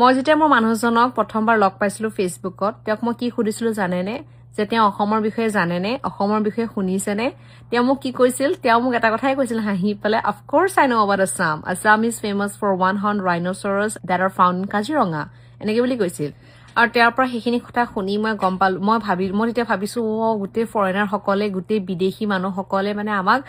মই যেতিয়া মোৰ মানুহজনক প্ৰথমবাৰ লগ পাইছিলো ফেচবুকত তেওঁক মই কি সুধিছিলো জানেনে যে তেওঁ অসমৰ বিষয়ে জানেনে অসমৰ বিষয়ে শুনিছেনে তেওঁ মোক কি কৈছিল তেওঁ মোক এটা কথাই কৈছিল হাঁহি পেলাই of course I know about Assam is famous for one horned rhinoceros that are found in Kaziranga এনেকে বুলি কৈছিল আৰু তেওঁৰ পৰা সেইখিনি কথা শুনি মই গম পালো মই তেতিয়া ভাবিছো গোটেই ফৰেনাৰ সকলে গোটেই বিদেশী মানুহ সকলে মানে আমাক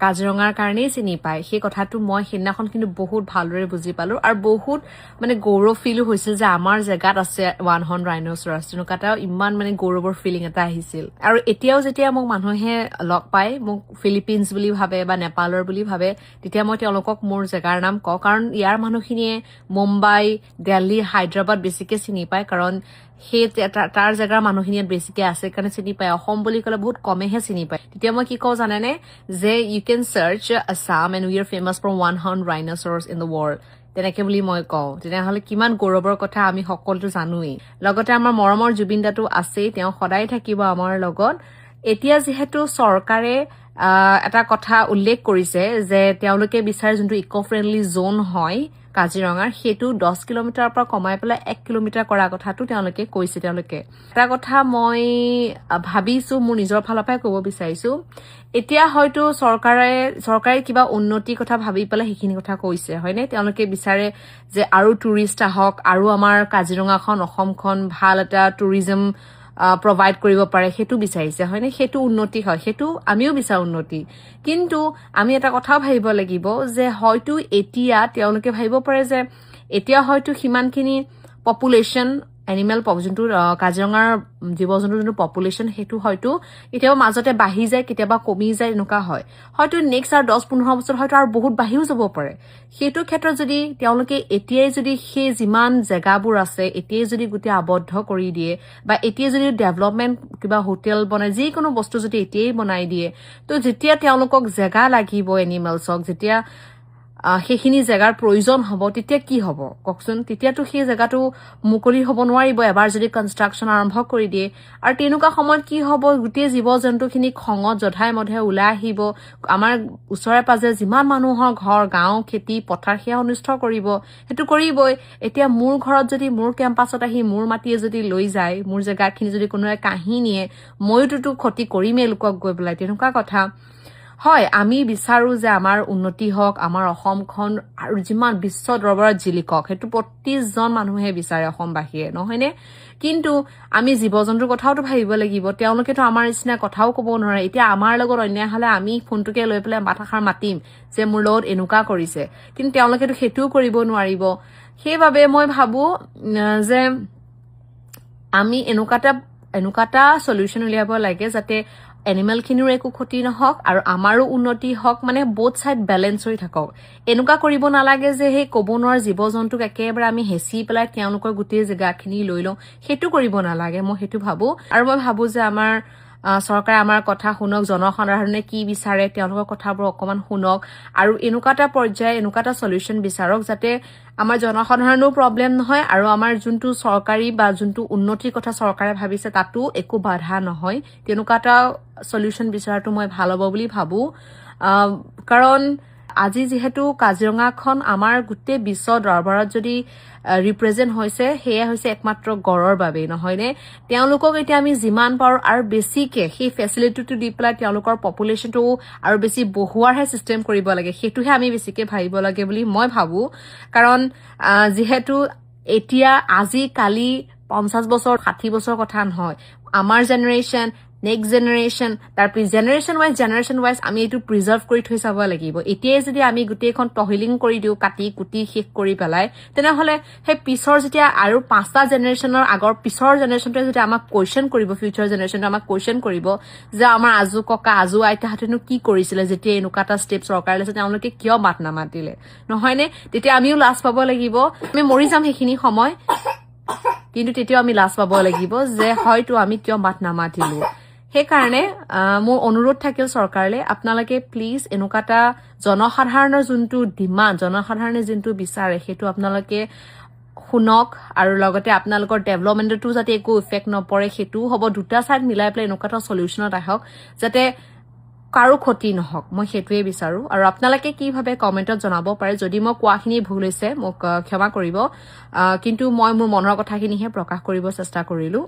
কাজিৰঙাৰ কাৰণেই চিনি পায় সেই কথাটো মই সেইদিনাখন কিন্তু বহুত ভালদৰে বুজি পালো আৰু বহুত মানে গৌৰৱ ফিল হৈছিল যে আমাৰ জেগাত আছে ওৱান হৰ্ন ৰাইনোচৰাছ তেনেকুৱা ইমান মানে গৌৰৱৰ ফিলিং এটা আহিছিল আৰু এতিয়াও যেতিয়া মোক মানুহে লগ পায় মোক ফিলিপিনছ বুলি ভাবে বা নেপালৰ বুলি ভাবে তেতিয়া মই তেওঁলোকক মোৰ জেগাৰ নাম কওঁ কাৰণ ইয়াৰ মানুহখিনিয়ে মুম্বাই দিল্লী হায়দৰাবাদ বেছিকে চিনি পায় কাৰণ সেই তাৰ জেগাৰ মানুহখিনি বেছিকে আছে কাৰণে চিনি পায় অসম বুলি ক'লে বহুত কমেহে চিনি পায় তেতিয়া মই কি কওঁ জানেনে যে you can search Assam and we are famous for one horned rhinoceros in the world তেনেকে বুলি মই কওঁ তেনেহলে কিমান গৌৰৱৰ কথা আমি সকলোতো জানোৱেই লগতে আমাৰ মৰমৰ জুবিন দাটো আছেই তেওঁ সদায় থাকিব আমাৰ লগত এতিয়া যেহেতু চৰকাৰে এটা কথা উল্লেখ কৰিছে যে তেওঁলোকে বিচাৰে যোনটো ইকো ফ্ৰেণ্ডলি জোন হয় কাজিৰঙাৰ সেইটো 10 কিলোমিটাৰৰ পৰা কমাই পেলাই 1 কিলোমিটাৰ কৰা কথাটো তেওঁলোকে কৈছে এটা কথা মই ভাবিছো মোৰ নিজৰ ফালৰ পৰাই ক'ব বিচাৰিছো এতিয়া হয়তো চৰকাৰে কিবা উন্নতিৰ কথা ভাবি পেলাই সেইখিনি কথা কৈছে হয়নে তেওঁলোকে বিচাৰে যে আৰু টুৰিষ্ট আহক আৰু আমাৰ কাজিৰঙাখন অসমখন ভাল এটা টুৰিজম প্ৰভাইড কৰিব পাৰে সেইটো বিচাৰিছে হয়নে সেইটো উন্নতি হয় সেইটো আমিও বিচাৰো উন্নতি কিন্তু আমি এটা কথাও ভাবিব লাগিব যে হয়তো এতিয়া তেওঁলোকে ভাবিব পাৰে যে এতিয়া হয়তো সিমানখিনি পপুলেশ্যন এনিমেল যোনটো কাজিৰঙাৰ জীৱ-জন্তুৰ যোনটো পপুলেশ্যন সেইটো হয়তো কেতিয়াবা মাজতে বাঢ়ি যায় কেতিয়াবা কমি যায় এনেকুৱা হয় হয়তো নেক্সট আৰু 10-15 বছৰ হয়তো আৰু বহুত বাঢ়িও যাব পাৰে সেইটো ক্ষেত্ৰত যদি তেওঁলোকে এতিয়াই যদি সেই যিমান জেগাবোৰ আছে এতিয়াই যদি গোটেই আবদ্ধ কৰি দিয়ে বা এতিয়াই যদি ডেভেলপমেণ্ট কিবা হোটেল বনাই যিকোনো বস্তু যদি এতিয়াই বনাই দিয়ে তো যেতিয়া তেওঁলোকক জেগা লাগিব এনিমেলছক যেতিয়া সেইখিনি জেগাৰ প্ৰয়োজন হ'ব তেতিয়া কি হ'ব কওকচোন তেতিয়াতো সেই জেগাটো মুকলি হ'ব নোৱাৰিব এবাৰ যদি কনষ্ট্ৰাকচন আৰম্ভ কৰি দিয়ে আৰু তেনেকুৱা সময়ত কি হ'ব গোটেই জীৱ-জন্তুখিনি খঙত জধাই মধে ওলাই আহিব আমাৰ ওচৰে পাজৰে যিমান মানুহৰ ঘৰ গাঁও খেতি পথাৰ সেয়া অনিষ্ট কৰিব সেইটো কৰিবই এতিয়া মোৰ ঘৰত যদি মোৰ কেম্পাছত আহি মোৰ মাটিয়ে যদি লৈ যায় মোৰ জেগাখিনি যদি কোনোবাই কাঢ়ি নিয়ে মইতো ক্ষতি কৰিমেই লোকক গৈ পেলাই তেনেকুৱা কথা হয় আমি বিচাৰো যে আমাৰ উন্নতি হওক আমাৰ অসমখন আৰু যিমান বিশ্ব দৰবাৰত জিলিকক সেইটো প্ৰতিজন মানুহে বিচাৰে অসমবাসীয়ে নহয়নে কিন্তু আমি জীৱ-জন্তুৰ কথাওতো ভাবিব লাগিব তেওঁলোকেতো আমাৰ নিচিনা কথাও ক'ব নোৱাৰে এতিয়া আমাৰ লগত অন্যায় হলে আমি ফোনটোকে লৈ পেলাই মাথাখাৰ মাতিম যে মোৰ লগত এনেকুৱা কৰিছে কিন্তু তেওঁলোকেতো সেইটোও কৰিব নোৱাৰিব সেইবাবে মই ভাবো যে আমি এনেকুৱা এটা সলিউশন উলিয়াব লাগে যাতে এনিমেল খিনিৰ একো ক্ষতি নহওক আৰু আমাৰো উন্নতি হওক মানে বোথ সাইড বেলেন্স হৈ থাকক এনেকুৱা কৰিব নালাগে যে সেই ক'ব নোৱাৰা জীৱ-জন্তুক একেবাৰে আমি হেঁচি পেলাই তেওঁলোকৰ গোটেই জেগাখিনি লৈ লওঁ সেইটো কৰিব নালাগে মই সেইটো ভাবো আৰু মই ভাবো যে আমাৰ চৰকাৰে আমাৰ কথা শুনক জনসাধাৰণে কি বিচাৰে তেওঁলোকৰ কথাবোৰ অকমান শুনক আৰু এনেকুৱা এটা পৰ্যায় এনেকুৱা এটা সলিউশন বিচাৰক যাতে আমাৰ জনসাধাৰণৰো প্ৰব্লেম নহয় আৰু আমাৰ যোনটো চৰকাৰী বা যোনটো উন্নতিৰ কথা চৰকাৰে ভাবিছে তাতো একো বাধা নহয় তেনেকুৱা এটা সলিউশন বিচাৰাটো মই ভাল হ'ব বুলি ভাবো কাৰণ আজি যেহেতু কাজিৰঙাখন আমাৰ গোটেই বিশ্ব দৰবাৰত যদি ৰিপ্ৰেজেন্ট হৈছে সেয়া হৈছে একমাত্ৰ গড়ৰ বাবে নহয়নে তেওঁলোকক এতিয়া আমি যিমান পাৰো আৰু বেছিকে সেই ফেচিলিটিটো দি পেলাই তেওঁলোকৰ পপুলেশ্যনটো আৰু বেছি বহুৱাৰহে চিষ্টেম কৰিব লাগে সেইটোহে আমি বেছিকে ভাবিব লাগে বুলি মই ভাবো কাৰণ যিহেতু এতিয়া আজি কালি 50 বছৰ 60 বছৰ কথা নহয় আমাৰ জেনেৰেশ্যন নেক্সট জেনেৰেশ্যন তাৰপিছত জেনেৰেশ্যন ৱাইজ আমি এইটো প্ৰিজাৰ্ভ কৰি থৈ চাব লাগিব এতিয়াই যদি আমি গোটেইখন তহিলিং কৰি দিওঁ কাটি কুটি শেষ কৰি পেলাই তেনেহলে সেই পিছৰ যেতিয়া আৰু 5টা জেনেৰেশ্যনৰ আগৰ পিছৰ জেনেৰেশ্যনটোৱে যদি আমাক কুৱেশ্যন কৰিব ফিউচাৰ জেনেৰেশ্যনটো আমাক কুৱেশ্যন কৰিব যে আমাৰ আজু ককা আজু আইতাহঁতেনো কি কৰিছিলে যেতিয়া এনেকুৱা এটা ষ্টেপ চৰকাৰে লৈছে তেওঁলোকে কিয় মাত নামাতিলে নহয়নে তেতিয়া আমিও লাজ পাব লাগিব আমি মৰি যাম সেইখিনি সময় কিন্তু তেতিয়াও আমি লাজ পাব লাগিব যে হয়তো আমি কিয় মাত নামাতিলো সেইকাৰণে মোৰ অনুৰোধ থাকিল চৰকাৰলৈ আপোনালোকে প্লিজ এনেকুৱা এটা জনসাধাৰণৰ যোনটো ডিমাণ্ড জনসাধাৰণে যোনটো বিচাৰে সেইটো আপোনালোকে শুনক আৰু লগতে আপোনালোকৰ ডেভেলপমেণ্টতো যাতে একো ইফেক্ট নপৰে সেইটোও হ'ব দুটা সাইড মিলাই পেলাই এনেকুৱা এটা সলিউশনত আহক যাতে কাৰো ক্ষতি নহওক মই সেইটোৱে বিচাৰো আৰু আপোনালোকে কি ভাবে কমেন্টত জনাব পাৰে যদি মই কোৱাখিনি ভুল হৈছে মোক ক্ষমা কৰিব কিন্তু মই মোৰ মনৰ কথাখিনিহে প্ৰকাশ কৰিব চেষ্টা কৰিলো